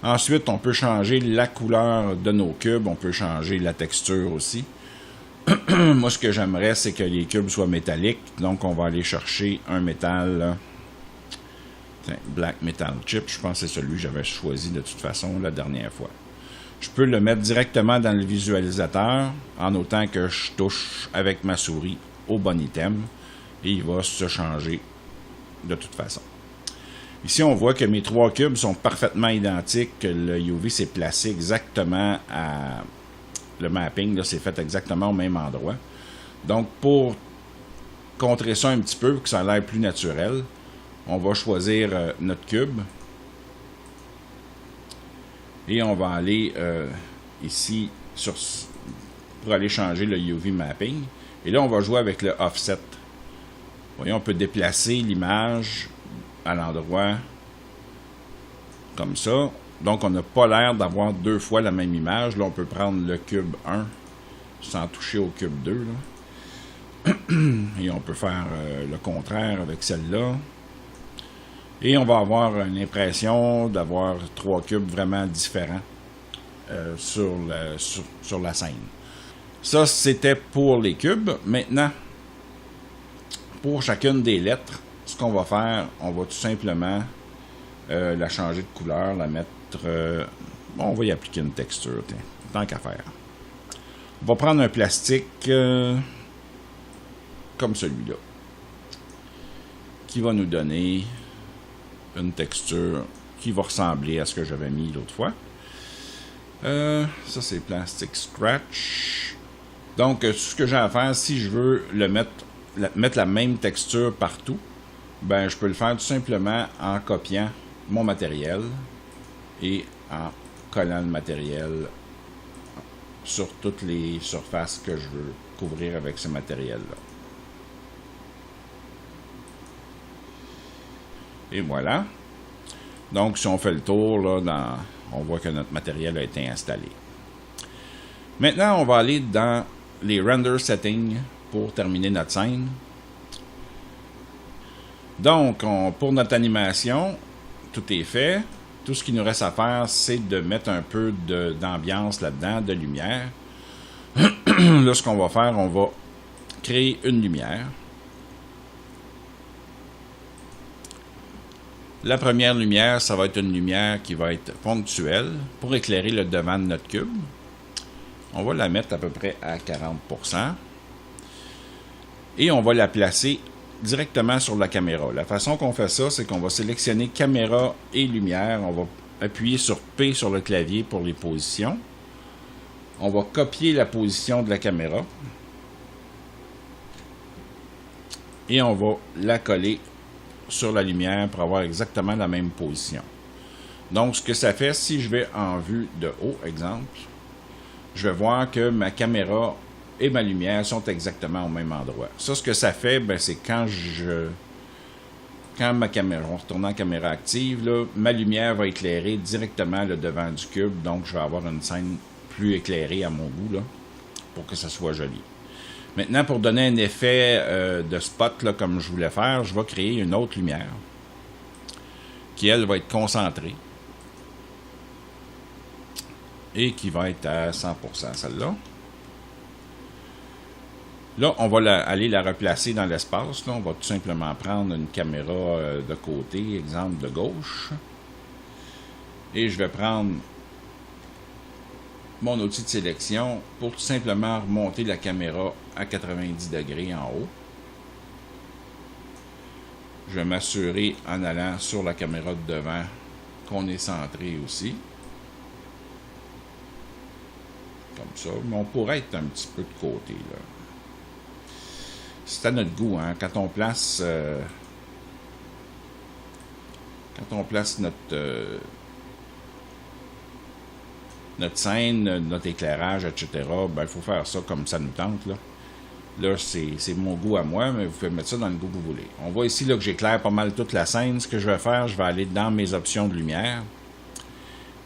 Ensuite, on peut changer la couleur de nos cubes. On peut changer la texture aussi. Moi, ce que j'aimerais, c'est que les cubes soient métalliques. Donc, on va aller chercher un métal. Tiens, Black Metal Chip. Je pense que c'est celui que j'avais choisi de toute façon la dernière fois. Je peux le mettre directement dans le visualisateur en autant que je touche avec ma souris au bon item. Et il va se changer de toute façon. Ici, on voit que mes 3 cubes sont parfaitement identiques. Le UV s'est placé exactement à... Le mapping, c'est fait exactement au même endroit. Donc, pour contrer ça un petit peu, que ça a l'air plus naturel, on va choisir notre cube. Et on va aller ici pour aller changer le UV mapping. Et là, on va jouer avec le offset. Vous voyez, on peut déplacer l'image à l'endroit comme ça. Donc, on n'a pas l'air d'avoir 2 fois la même image. Là, on peut prendre le cube 1 sans toucher au cube 2. Là. Et on peut faire le contraire avec celle-là. Et on va avoir l'impression d'avoir 3 cubes vraiment différents sur la scène. Ça, c'était pour les cubes. Maintenant, pour chacune des lettres, ce qu'on va faire, on va tout simplement la changer de couleur, la mettre... on va y appliquer une texture, tant qu'à faire. On va prendre un plastique comme celui-là, qui va nous donner une texture qui va ressembler à ce que j'avais mis l'autre fois. Ça, c'est Plastic Scratch. Donc, ce que j'ai à faire, si je veux mettre la même texture partout, ben je peux le faire tout simplement en copiant mon matériel et en collant le matériel sur toutes les surfaces que je veux couvrir avec ce matériel-là. Et voilà. Donc, si on fait le tour, là, on voit que notre matériel a été installé. Maintenant, on va aller dans les Render Settings pour terminer notre scène. Donc, pour notre animation, tout est fait. Tout ce qu'il nous reste à faire, c'est de mettre un peu d'ambiance là-dedans, de lumière. Là, ce qu'on va faire, on va créer une lumière. La première lumière, ça va être une lumière qui va être ponctuelle pour éclairer le devant de notre cube. On va la mettre à peu près à 40%. Et on va la placer directement sur la caméra. La façon qu'on fait ça, c'est qu'on va sélectionner caméra et lumière. On va appuyer sur P sur le clavier pour les positions. On va copier la position de la caméra. Et on va la coller sur la lumière pour avoir exactement la même position. Donc, ce que ça fait, si je vais en vue de haut, exemple, je vais voir que ma caméra et ma lumière sont exactement au même endroit. Ça, ce que ça fait, ben, c'est quand ma caméra, on retourne en caméra active, là, ma lumière va éclairer directement le devant du cube, donc je vais avoir une scène plus éclairée à mon goût, là, pour que ça soit joli. Maintenant, pour donner un effet de spot, là, comme je voulais faire, je vais créer une autre lumière qui, elle, va être concentrée et qui va être à 100%, celle-là. Là, on va aller la replacer dans l'espace. On va tout simplement prendre une caméra de côté, exemple de gauche. Et je vais prendre mon outil de sélection pour tout simplement remonter la caméra à 90 degrés en haut. Je vais m'assurer en allant sur la caméra de devant qu'on est centré aussi. Comme ça. Mais on pourrait être un petit peu de côté, là. C'est à notre goût, hein. Quand on place notre scène, notre éclairage, etc., ben, il faut faire ça comme ça nous tente, là. Là, c'est mon goût à moi, mais vous pouvez mettre ça dans le goût que vous voulez. On voit ici là, que j'éclaire pas mal toute la scène. Ce que je vais faire, je vais aller dans mes options de lumière.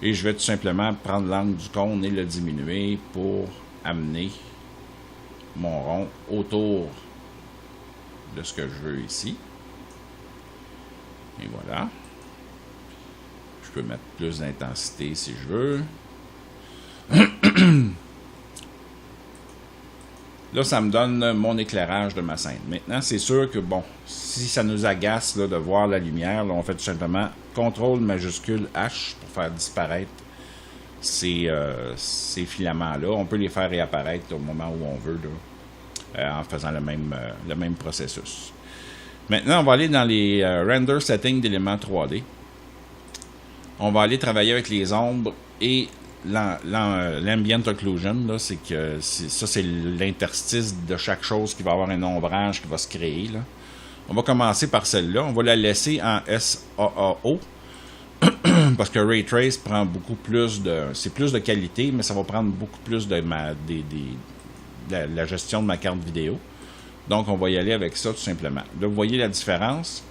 Et je vais tout simplement prendre l'angle du cône et le diminuer pour amener mon rond autour de ce que je veux ici. Et voilà. Je peux mettre plus d'intensité si je veux. Là, ça me donne mon éclairage de ma scène. Maintenant, c'est sûr que, bon, si ça nous agace là, de voir la lumière, là, on fait tout simplement CTRL majuscule H pour faire disparaître ces filaments-là. On peut les faire réapparaître au moment où on veut, là, en faisant le même processus. Maintenant, on va aller dans les Render Settings d'éléments 3D. On va aller travailler avec les ombres et l'ambient occlusion, c'est que ça, c'est l'interstice de chaque chose qui va avoir un ombrage qui va se créer, là. On va commencer par celle-là. On va la laisser en SAAO parce que Ray Trace prend beaucoup plus c'est plus de qualité, mais ça va prendre beaucoup plus de la gestion de ma carte vidéo. Donc, on va y aller avec ça tout simplement. Là, vous voyez la différence.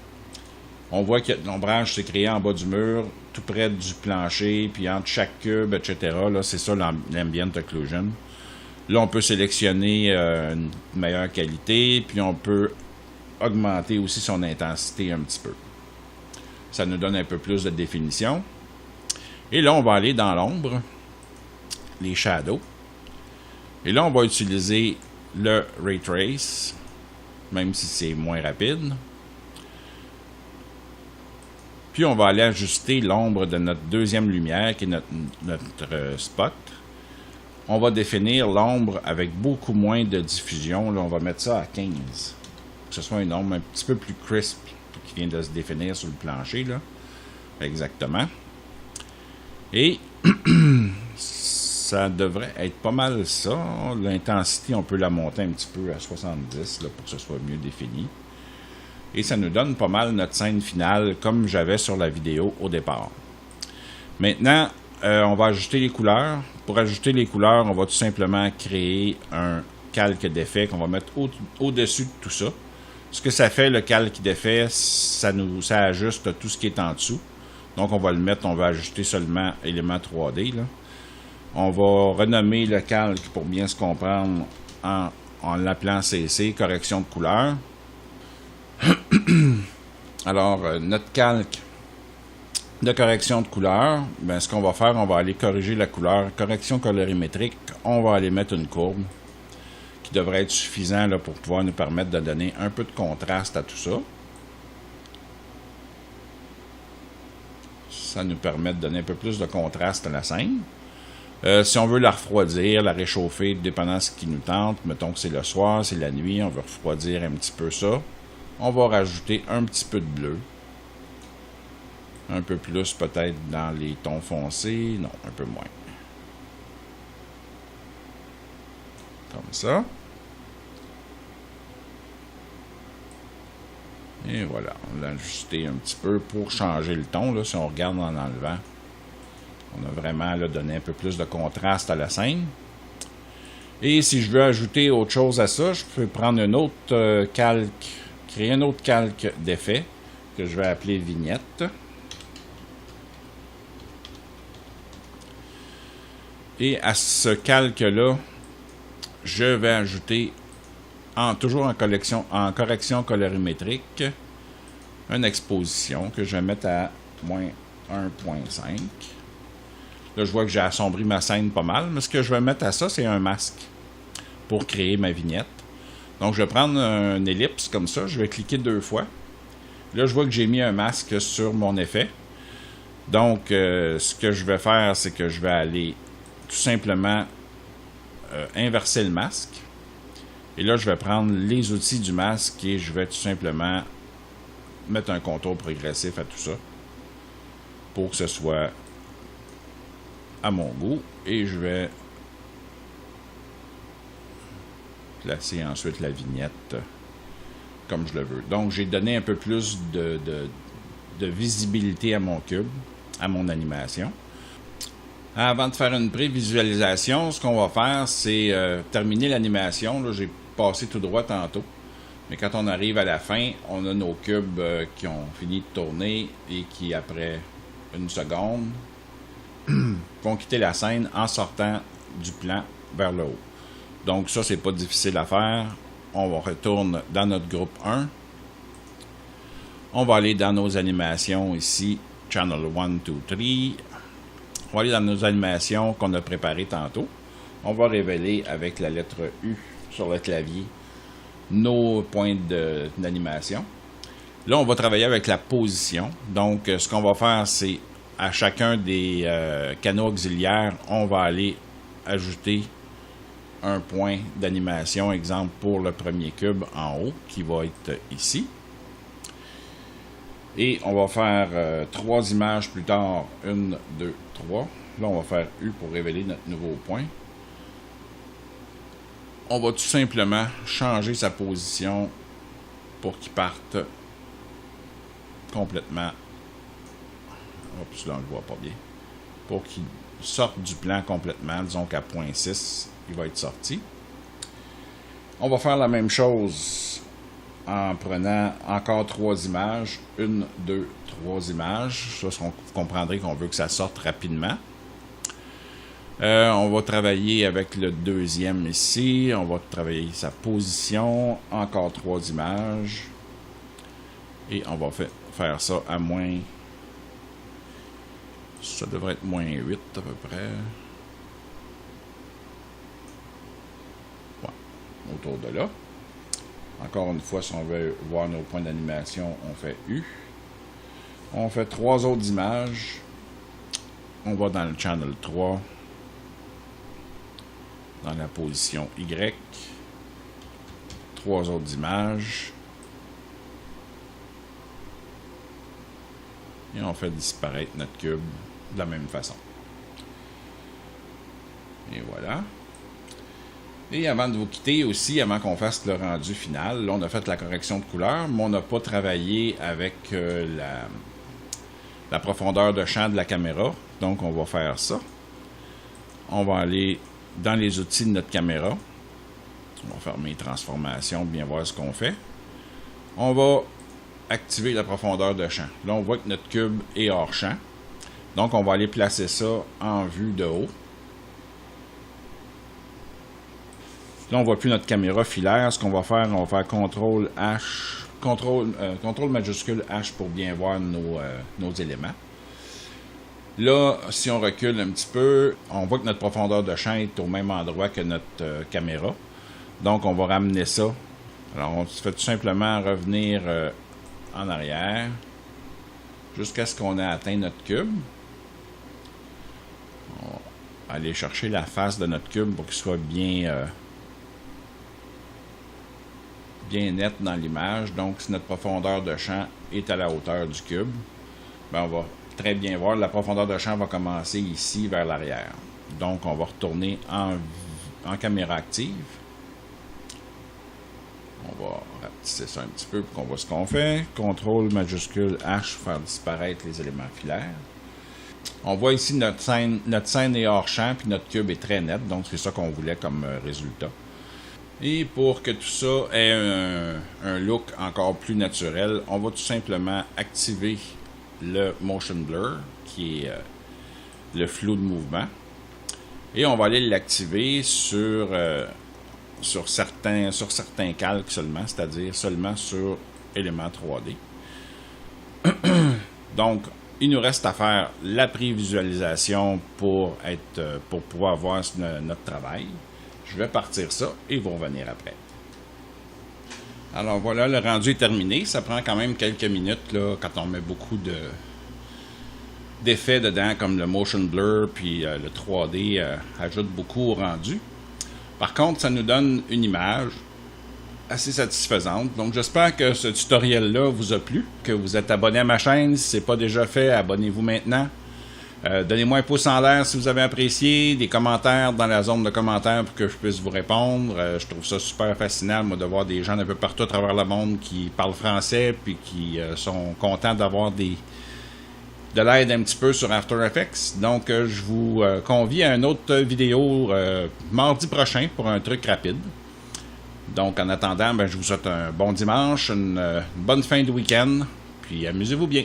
On voit que l'ombrage s'est créé en bas du mur, tout près du plancher, puis entre chaque cube, etc. Là, c'est ça l'ambient occlusion. Là, on peut sélectionner une meilleure qualité, puis on peut augmenter aussi son intensité un petit peu. Ça nous donne un peu plus de définition. Et là, on va aller dans l'ombre, les shadows. Et là, on va utiliser le Ray Trace, même si c'est moins rapide. Puis on va aller ajuster l'ombre de notre deuxième lumière, qui est notre spot. On va définir l'ombre avec beaucoup moins de diffusion. Là, on va mettre ça à 15. Que ce soit une ombre un petit peu plus crisp qui vient de se définir sur le plancher, là. Exactement. Et ça devrait être pas mal ça. L'intensité, on peut la monter un petit peu à 70 là, pour que ce soit mieux défini. Et ça nous donne pas mal notre scène finale comme j'avais sur la vidéo au départ. Maintenant, on va ajouter les couleurs. Pour ajouter les couleurs, on va tout simplement créer un calque d'effet qu'on va mettre au-dessus de tout ça. Ce que ça fait, le calque d'effet, ça ajuste tout ce qui est en dessous. Donc, on va le mettre, on va ajouter seulement éléments 3D, là. On va renommer le calque pour bien se comprendre en l'appelant CC, correction de couleur. Alors, notre calque de correction de couleur, ben, ce qu'on va faire, on va aller corriger la couleur. Correction colorimétrique, on va aller mettre une courbe qui devrait être suffisant là, pour pouvoir nous permettre de donner un peu de contraste à tout ça. Ça nous permet de donner un peu plus de contraste à la scène. Si on veut la refroidir, la réchauffer, dépendant de ce qui nous tente, mettons que c'est le soir, c'est la nuit, on veut refroidir un petit peu ça. On va rajouter un petit peu de bleu. Un peu plus peut-être dans les tons foncés. Non, un peu moins. Comme ça. Et voilà, on l'a ajusté un petit peu pour changer le ton. Là, si on regarde en enlevant, on a vraiment là, donné un peu plus de contraste à la scène. Et si je veux ajouter autre chose à ça, je peux prendre un autre calque, créer un autre calque d'effet que je vais appeler vignette. Et à ce calque-là, je vais ajouter, toujours en correction colorimétrique, une exposition que je vais mettre à moins 1.5. Là, je vois que j'ai assombri ma scène pas mal, mais ce que je vais mettre à ça, c'est un masque pour créer ma vignette. Donc, je vais prendre une ellipse comme ça, je vais cliquer 2 fois. Là, je vois que j'ai mis un masque sur mon effet. Donc, ce que je vais faire, c'est que je vais aller tout simplement inverser le masque. Et là, je vais prendre les outils du masque et je vais tout simplement mettre un contour progressif à tout ça pour que ce soit à mon goût. Et je vais placer ensuite la vignette comme je le veux. Donc, j'ai donné un peu plus de visibilité à mon cube, à mon animation. Avant de faire une prévisualisation, ce qu'on va faire, c'est terminer l'animation. Là, j'ai passé tout droit tantôt. Mais quand on arrive à la fin, on a nos cubes qui ont fini de tourner et qui, après une seconde, vont quitter la scène en sortant du plan vers le haut. Donc ça, c'est pas difficile à faire. On retourne dans notre groupe 1. On va aller dans nos animations ici, Channel 1, 2, 3. On va aller dans nos animations qu'on a préparées tantôt. On va révéler avec la lettre U sur le clavier nos points d'animation. Là, on va travailler avec la position. Donc, ce qu'on va faire, c'est à chacun des canaux auxiliaires, on va aller ajouter un point d'animation. Exemple pour le premier cube en haut, qui va être ici. Et on va faire 3 images plus tard. 1, 2, 3. Là, on va faire U pour révéler notre nouveau point. On va tout simplement changer sa position pour qu'il parte complètement. Oups, là, on le voit pas bien. Pour qu'il sorte du plan complètement. Disons qu'à 0.6, il va être sorti. On va faire la même chose en prenant encore 3 images. 1, 2, 3 images. Ça, vous comprendrez qu'on veut que ça sorte rapidement. On va travailler avec le deuxième ici. On va travailler sa position. Encore 3 images. Et on va faire ça à moins... Ça devrait être moins 8 à peu près. Ouais, autour de là. Encore une fois, si on veut voir nos points d'animation, on fait U. On fait 3 autres images. On va dans le channel 3. Dans la position Y. 3 autres images. Et on fait disparaître notre cube de la même façon. Et voilà. Et avant de vous quitter aussi, avant qu'on fasse le rendu final, là on a fait la correction de couleur, mais on n'a pas travaillé avec la profondeur de champ de la caméra. Donc on va faire ça. On va aller dans les outils de notre caméra. On va fermer transformation, bien voir ce qu'on fait. On va activer la profondeur de champ. Là, on voit que notre cube est hors champ. Donc, on va aller placer ça en vue de haut. Là, on ne voit plus notre caméra filaire. Ce qu'on va faire, on va faire CTRL H, CTRL majuscule H pour bien voir nos éléments. Là, si on recule un petit peu, on voit que notre profondeur de champ est au même endroit que notre caméra. Donc, on va ramener ça. Alors, on fait tout simplement revenir en arrière jusqu'à ce qu'on ait atteint notre cube. On va aller chercher la face de notre cube pour qu'il soit bien net dans l'image. Donc, si notre profondeur de champ est à la hauteur du cube, ben, on va très bien voir, la profondeur de champ va commencer ici vers l'arrière. Donc, on va retourner en caméra active. On va rapetisser ça un petit peu pour qu'on voit ce qu'on fait. CTRL majuscule H pour faire disparaître les éléments filaires. On voit ici notre scène est hors champ, puis notre cube est très net. Donc, c'est ça qu'on voulait comme résultat. Et pour que tout ça ait un look encore plus naturel, on va tout simplement activer le Motion Blur, qui est le flou de mouvement. Et on va aller l'activer sur certains calques seulement, c'est-à-dire seulement sur éléments 3D. Donc, il nous reste à faire la prévisualisation pour pouvoir voir notre travail. Je vais partir ça et vous revenir après. Alors voilà, le rendu est terminé. Ça prend quand même quelques minutes là, quand on met beaucoup d'effets dedans, comme le motion blur, puis le 3D ajoute beaucoup au rendu. Par contre, ça nous donne une image assez satisfaisante. Donc, j'espère que ce tutoriel-là vous a plu, que vous êtes abonné à ma chaîne. Si ce n'est pas déjà fait, abonnez-vous maintenant. Donnez-moi un pouce en l'air si vous avez apprécié, des commentaires dans la zone de commentaires pour que je puisse vous répondre. Je trouve ça super fascinant, moi, de voir des gens d'un peu partout à travers le monde qui parlent français puis qui sont contents d'avoir de l'aide un petit peu sur After Effects. Donc, je vous convie à une autre vidéo mardi prochain pour un truc rapide. Donc, en attendant, je vous souhaite un bon dimanche, une bonne fin de week-end, puis amusez-vous bien.